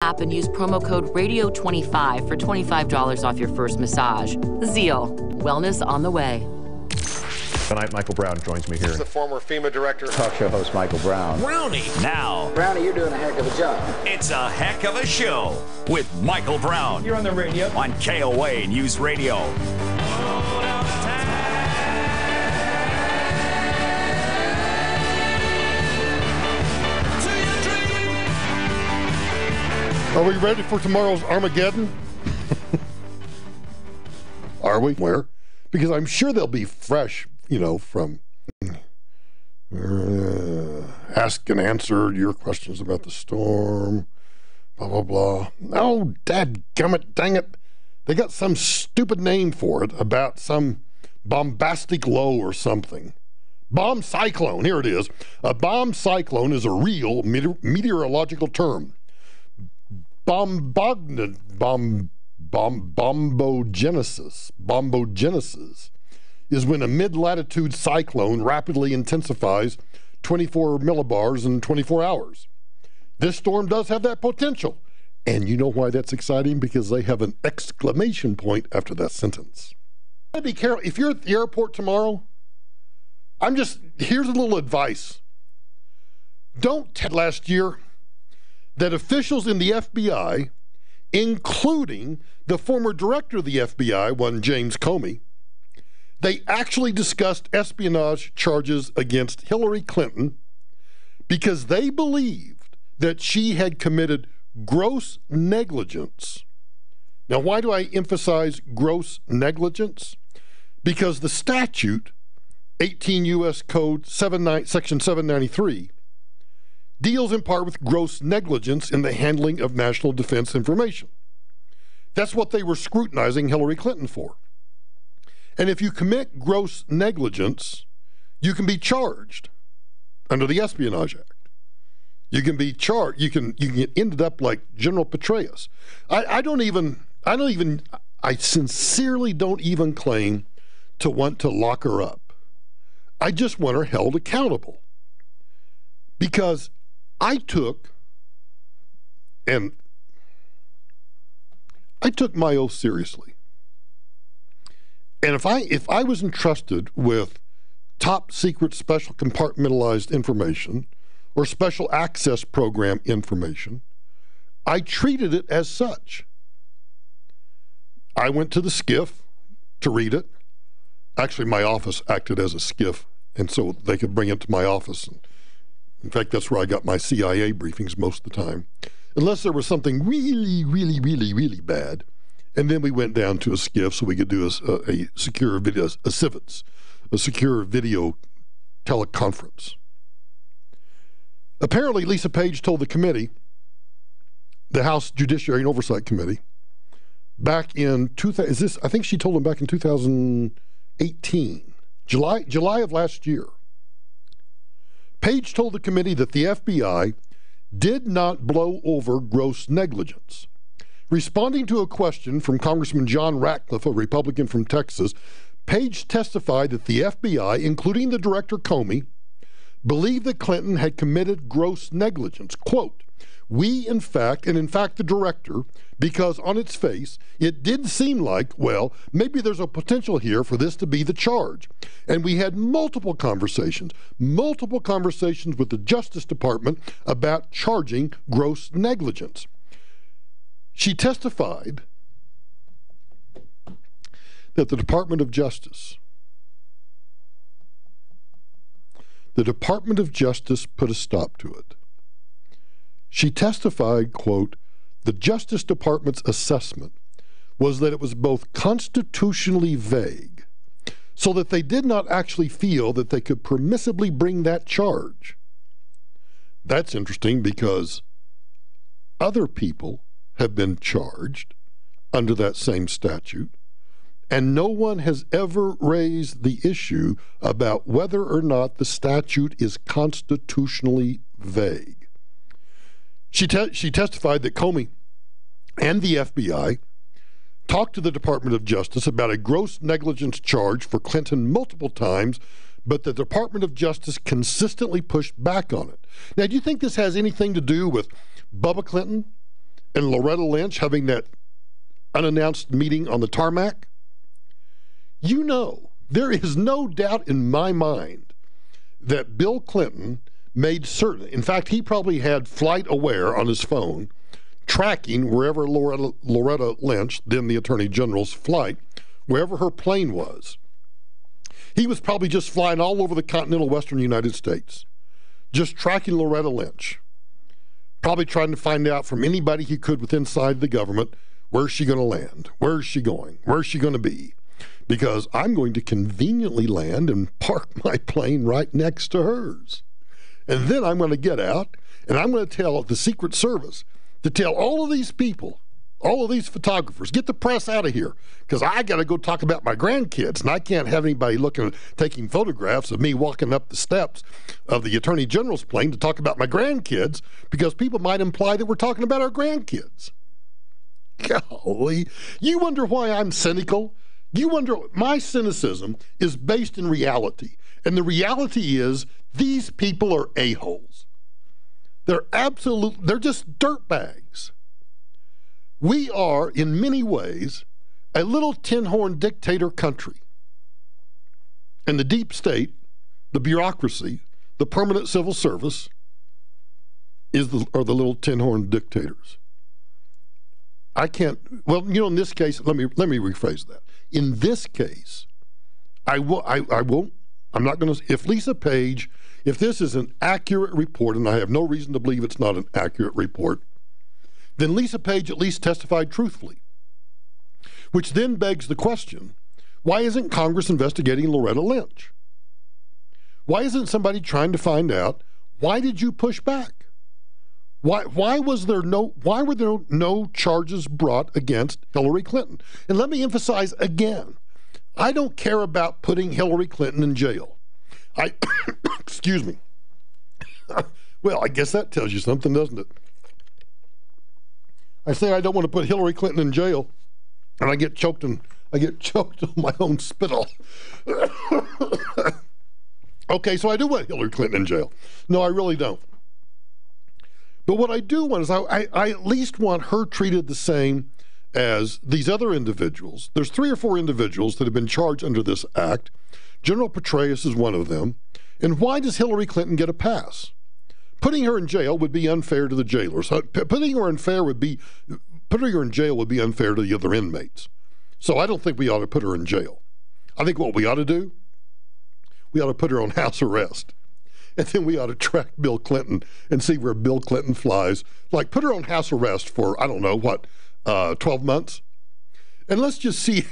app and use promo code RADIO25 for $25 off your first massage. Zeal. Wellness on the way. Tonight, Michael Brown joins me here. He's the former FEMA director. Talk show host Michael Brown. Brownie. Now. Brownie, you're doing a heck of a job. It's a heck of a show with Michael Brown. You're on the radio. On KOA News Radio. Are we ready for tomorrow's Armageddon? Are we? Where? Because I'm sure they'll be fresh, from ask and answer your questions about the storm, blah, blah, blah. Oh, dadgummit, dang it. They got some stupid name for it about some bombastic low or something. Bomb cyclone, here it is. A bomb cyclone is a real meteorological term. Bombogenesis is when a mid-latitude cyclone rapidly intensifies 24 millibars in 24 hours. This storm does have that potential. And you know why that's exciting? Because they have an exclamation point after that sentence. Be careful. If you're at the airport tomorrow, here's a little advice. Don't tell last year that officials in the FBI, including the former director of the FBI, one James Comey, they actually discussed espionage charges against Hillary Clinton because they believed that she had committed gross negligence. Now, why do I emphasize gross negligence? Because the statute, 18 U.S. Code Section 793, deals in part with gross negligence in the handling of national defense information. That's what they were scrutinizing Hillary Clinton for. And if you commit gross negligence, you can be charged under the Espionage Act. You can be charged. You can end up like General Petraeus. I sincerely don't even claim to want to lock her up. I just want her held accountable. Because I took my oath seriously. And if I was entrusted with top secret special compartmentalized information or special access program information, I treated it as such. I went to the SCIF to read it. Actually, my office acted as a SCIF, and so they could bring it to my office. In fact, that's where I got my CIA briefings most of the time, unless there was something really, really, really, really bad. And then we went down to a SCIF so we could do a secure video, a CIVETS, a secure video teleconference. Apparently, Lisa Page told the committee, the House Judiciary and Oversight Committee, back in I think she told them back in 2018, July of last year. Page told the committee that the FBI did not blow over gross negligence. Responding to a question from Congressman John Ratcliffe, a Republican from Texas, Page testified that the FBI, including the director Comey, believed that Clinton had committed gross negligence. Quote, "We, in fact the director, because on its face, it did seem like, well, maybe there's a potential here for this to be the charge. And we had multiple conversations with the Justice Department about charging gross negligence." She testified that the Department of Justice put a stop to it. She testified, quote, "The Justice Department's assessment was that it was both constitutionally vague, so that they did not actually feel that they could permissibly bring that charge." That's interesting because other people have been charged under that same statute, and no one has ever raised the issue about whether or not the statute is constitutionally vague. She testified that Comey and the FBI talked to the Department of Justice about a gross negligence charge for Clinton multiple times, but the Department of Justice consistently pushed back on it. Now, do you think this has anything to do with Bubba Clinton and Loretta Lynch having that unannounced meeting on the tarmac, you know, there is no doubt in my mind that Bill Clinton made certain, in fact, he probably had Flight Aware on his phone, tracking wherever Loretta Lynch, then the Attorney General's flight, wherever her plane was. He was probably just flying all over the continental western United States, just tracking Loretta Lynch, probably trying to find out from anybody he could within inside the government, where's she going to land? Where's she going? Where's she going to be? Because I'm going to conveniently land and park my plane right next to hers. And then I'm going to get out and I'm going to tell the Secret Service to tell all of these people, all of these photographers, get the press out of here because I got to go talk about my grandkids and I can't have anybody taking photographs of me walking up the steps of the Attorney General's plane to talk about my grandkids because people might imply that we're talking about our grandkids. Golly, you wonder why I'm cynical? You wonder, my cynicism is based in reality. And the reality is these people are a-holes. They're just dirtbags. We are, in many ways, a little tin-horn dictator country. And the deep state, the bureaucracy, the permanent civil service are the little tin-horn dictators. I can't, well, you know, in this case, let me rephrase that. In this case, I'm not going to, if Lisa Page, if this is an accurate report, and I have no reason to believe it's not an accurate report, then Lisa Page at least testified truthfully. Which then begs the question, why isn't Congress investigating Loretta Lynch? Why isn't somebody trying to find out, why did you push back? Why were there no charges brought against Hillary Clinton? And let me emphasize again, I don't care about putting Hillary Clinton in jail. Excuse me. Well, I guess that tells you something, doesn't it? I say I don't want to put Hillary Clinton in jail, and I get choked on my own spittle. Okay, so I do want Hillary Clinton in jail. No, I really don't. But what I do want is I at least want her treated the same as these other individuals. There's 3 or 4 individuals that have been charged under this act. General Petraeus is one of them. And why does Hillary Clinton get a pass? Putting her in jail would be unfair to the jailers. Putting her in jail would be unfair to the other inmates. So I don't think we ought to put her in jail. I think what we ought to do, we ought to put her on house arrest. And then we ought to track Bill Clinton and see where Bill Clinton flies. Like, put her on house arrest for, 12 months? And let's just see,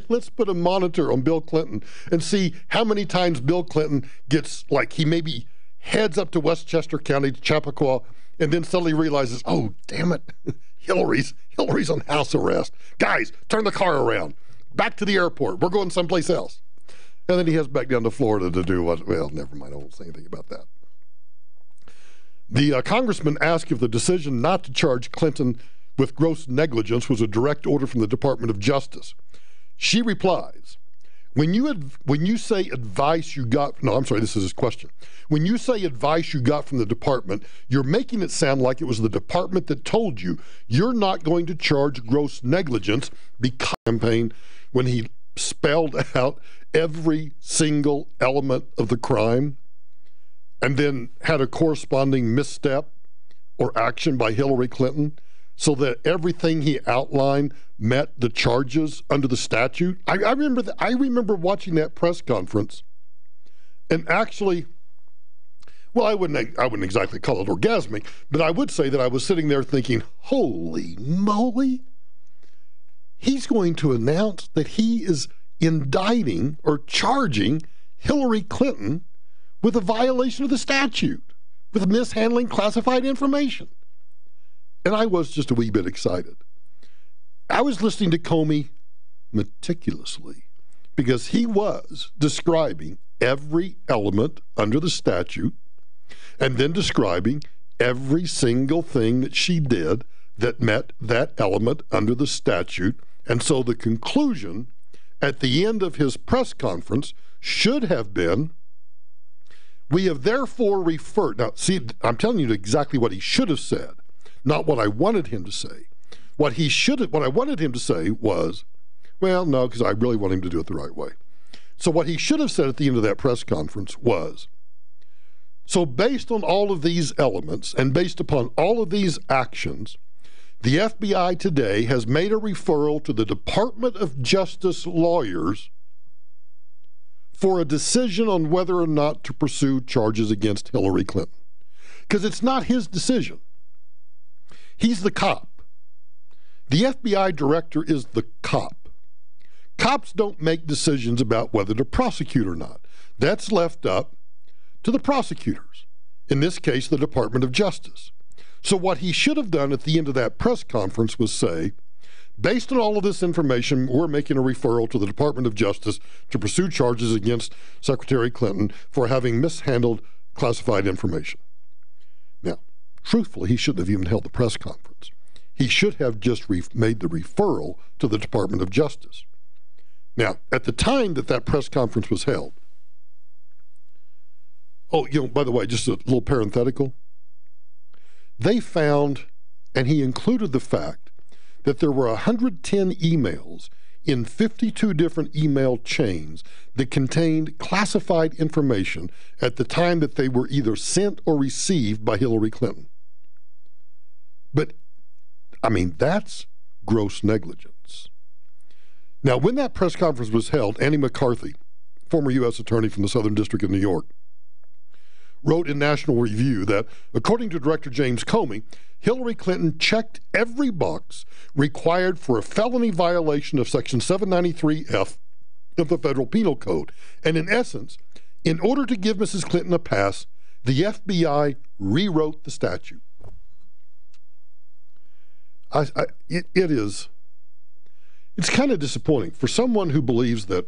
let's put a monitor on Bill Clinton and see how many times Bill Clinton gets, like, he maybe heads up to Westchester County, to Chappaqua, and then suddenly realizes, oh, damn it, Hillary's on house arrest. Guys, turn the car around. Back to the airport. We're going someplace else. And then he heads back down to Florida to do what? Well, never mind. I won't say anything about that. The congressman asked if the decision not to charge Clinton with gross negligence was a direct order from the Department of Justice. She replies, when you say advice you got, no, I'm sorry, this is his question. When you say advice you got from the department, you're making it sound like it was the department that told you you're not going to charge gross negligence because campaign when he spelled out every single element of the crime and then had a corresponding misstep or action by Hillary Clinton so that everything he outlined met the charges under the statute. I remember watching that press conference and actually, well, I wouldn't exactly call it orgasmic, but I would say that I was sitting there thinking, holy moly, he's going to announce that he is indicting or charging Hillary Clinton with a violation of the statute, with mishandling classified information. And I was just a wee bit excited. I was listening to Comey meticulously because he was describing every element under the statute and then describing every single thing that she did that met that element under the statute. And so the conclusion at the end of his press conference should have been, we have therefore referred. Now, see, I'm telling you exactly what he should have said. not what I wanted him to say. What I wanted him to say was, well, no, because I really want him to do it the right way. So what he should have said at the end of that press conference was, so based on all of these elements and based upon all of these actions, the FBI today has made a referral to the Department of Justice lawyers for a decision on whether or not to pursue charges against Hillary Clinton. Because it's not his decision. He's the cop. The FBI director is the cop. Cops don't make decisions about whether to prosecute or not. That's left up to the prosecutors, in this case, the Department of Justice. So what he should have done at the end of that press conference was say, based on all of this information, we're making a referral to the Department of Justice to pursue charges against Secretary Clinton for having mishandled classified information. Now, truthfully, he shouldn't have even held the press conference. He should have just made the referral to the Department of Justice. Now, at the time that press conference was held, by the way, just a little parenthetical, they found, and he included the fact, that there were 110 emails in 52 different email chains that contained classified information at the time that they were either sent or received by Hillary Clinton. But, that's gross negligence. Now, when that press conference was held, Annie McCarthy, former U.S. attorney from the Southern District of New York, wrote in National Review that, according to Director James Comey, Hillary Clinton checked every box required for a felony violation of Section 793F of the Federal Penal Code. And in essence, in order to give Mrs. Clinton a pass, the FBI rewrote the statute. It's kind of disappointing for someone who believes that,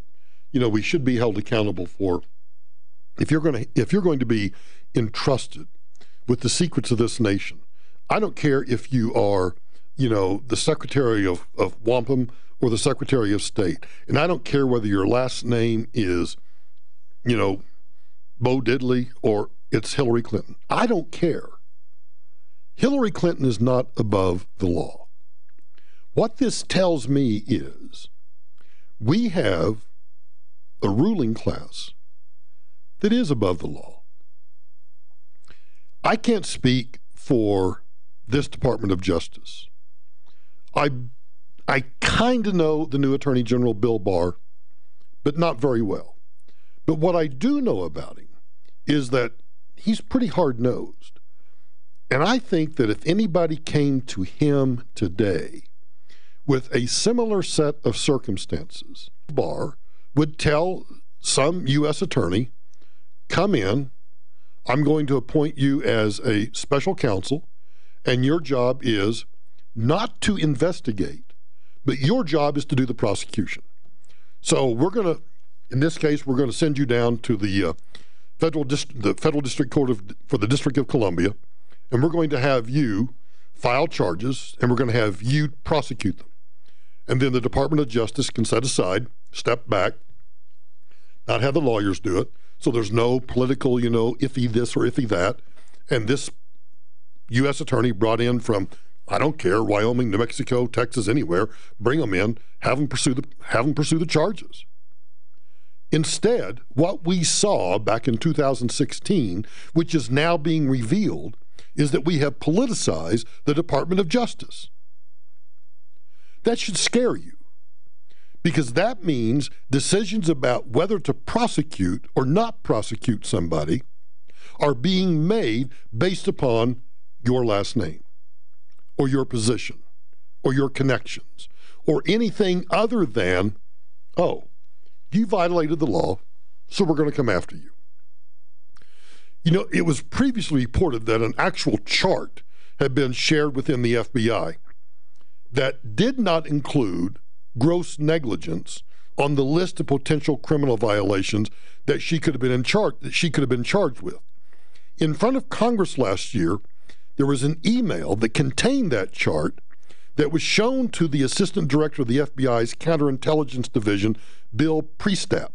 we should be held accountable for, if you're going to be entrusted with the secrets of this nation. I don't care if you are, the Secretary of Wampum or the Secretary of State, and I don't care whether your last name is, Bo Diddley or it's Hillary Clinton. I don't care. Hillary Clinton is not above the law. What this tells me is we have a ruling class that is above the law. I can't speak for this Department of Justice. I kind of know the new Attorney General, Bill Barr, but not very well. But what I do know about him is that he's pretty hard-nosed. And I think that if anybody came to him today with a similar set of circumstances, Barr would tell some U.S. attorney, come in, I'm going to appoint you as a special counsel, and your job is not to investigate, but your job is to do the prosecution. So in this case, we're going to send you down to the Federal District Court for the District of Columbia, and we're going to have you file charges, and we're going to have you prosecute them. And then the Department of Justice can set aside, step back, not have the lawyers do it, so there's no political, iffy this or iffy that. And this U.S. attorney brought in from, I don't care, Wyoming, New Mexico, Texas, anywhere, bring them in, have them pursue the charges. Instead, what we saw back in 2016, which is now being revealed, is that we have politicized the Department of Justice. That should scare you, because that means decisions about whether to prosecute or not prosecute somebody are being made based upon your last name or your position or your connections or anything other than, you violated the law, so we're going to come after you. It was previously reported that an actual chart had been shared within the FBI that did not include gross negligence on the list of potential criminal violations that she could have been charged with. In front of Congress last year, there was an email that contained that chart that was shown to the Assistant Director of the FBI's Counterintelligence Division, Bill Priestap.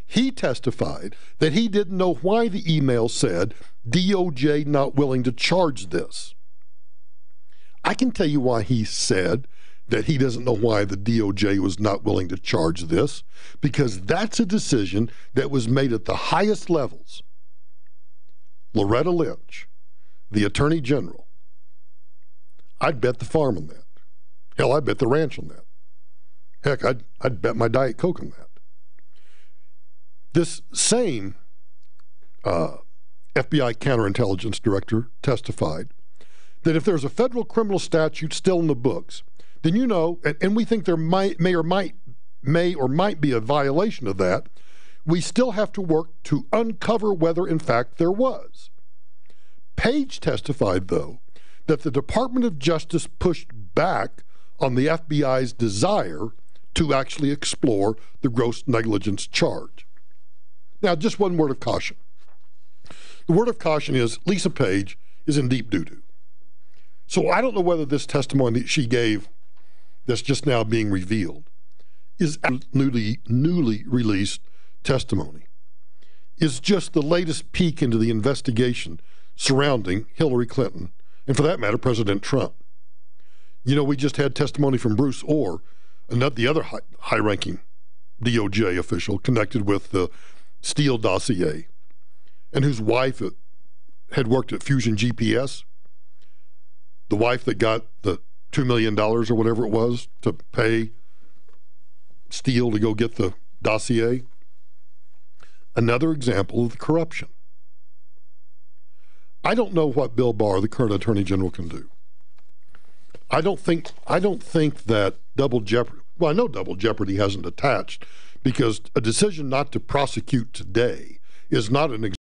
He testified that he didn't know why the email said DOJ not willing to charge this. I can tell you why he said that he doesn't know why the DOJ was not willing to charge this, because that's a decision that was made at the highest levels. Loretta Lynch, the Attorney General, I'd bet the farm on that. Hell, I'd bet the ranch on that. Heck, I'd bet my Diet Coke on that. This same FBI counterintelligence director testified that if there's a federal criminal statute still in the books, then you know, and we think there may or might be a violation of that, we still have to work to uncover whether in fact there was. Page testified, though, that the Department of Justice pushed back on the FBI's desire to actually explore the gross negligence charge. Now, just one word of caution. The word of caution is Lisa Page is in deep doo-doo. So I don't know whether this testimony that she gave that's just now being revealed is newly released testimony, is just the latest peek into the investigation surrounding Hillary Clinton, and for that matter, President Trump. You know, we just had testimony from Bruce Orr, the other high-ranking DOJ official connected with the Steele dossier, and whose wife had worked at Fusion GPS, the wife that got the $2 million or whatever it was to pay Steele to go get the dossier. Another example of the corruption. I don't know what Bill Barr, the current Attorney General, can do. I don't think that double jeopardy, well, I know double jeopardy hasn't attached, because a decision not to prosecute today is not an